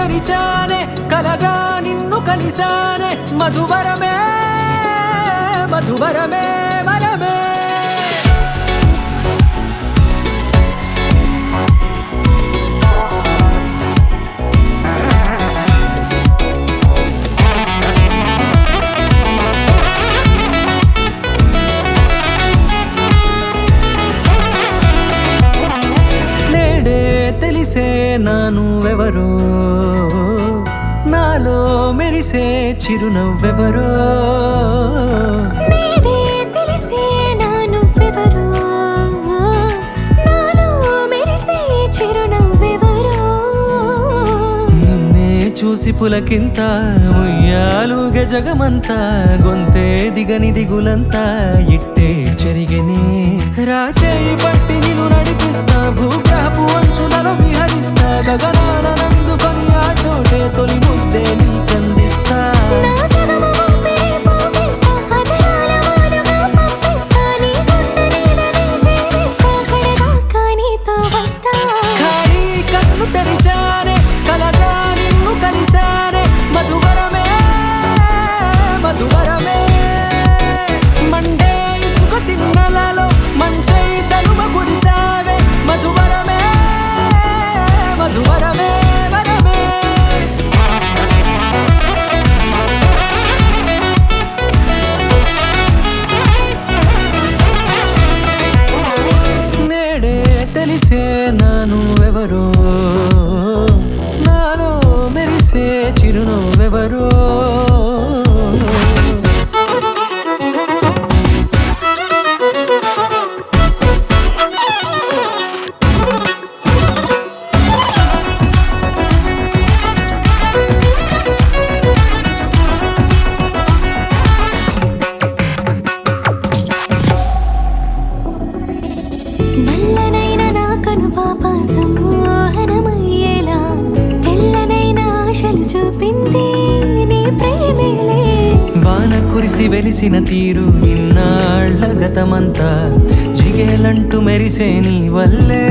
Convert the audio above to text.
తెరిచానే కలగా నిన్ను కలిసానే మధువరమే మధువరమే వరమే తెలిసే నానువెవరో నాలో మెరిసే చిరునవ్వెవరో నేడే తెలిసే నానువెవరో నాలో మెరిసే చిరునవ్వెవరో నిన్నే చూసి పులకింత ఉయ్యాలుగే జగమంతా గొంతే దిగని దిగులంతా ఇట్టే చెరిగెనే రాచేయి పట్టి నిన్ను నడిపిస్తా భూగ్రహపు అంచులలో విహరిస్తా గగనాన నందుకొని ఆ చోటే తొలి ముద్దే నీకందిస్తా నా సగము ఊపిరి పోగిస్తా అదరాల వాలుగా పంపిస్తా నీ గుండె నీడనే జీవిస్తా కడదాకా నీతో వస్తా ఖాళీ కన్ను తెరిచానే కలగా నిన్ను కలిసానే మధువరమే మధువరమే మండే ఇసుక తిన్నలలో మంచై చలువ కురిసావే మధువరమే మధువరమే వరమే నేడే తెలిసే నానువెవరో నాలో మెరిసే చిరునవ్వెవరో నల్లనైన నా కనుపాప సమ్మోహనమయ్యేలా తెల్లనైన ఆశలు చూపింది నీ ప్రేమేలే వాన కురిసి వెలిసిన తీరు ఇన్నాళ్ల గతమంతా జిగేలంటూ మెరిసే నీ వల్లే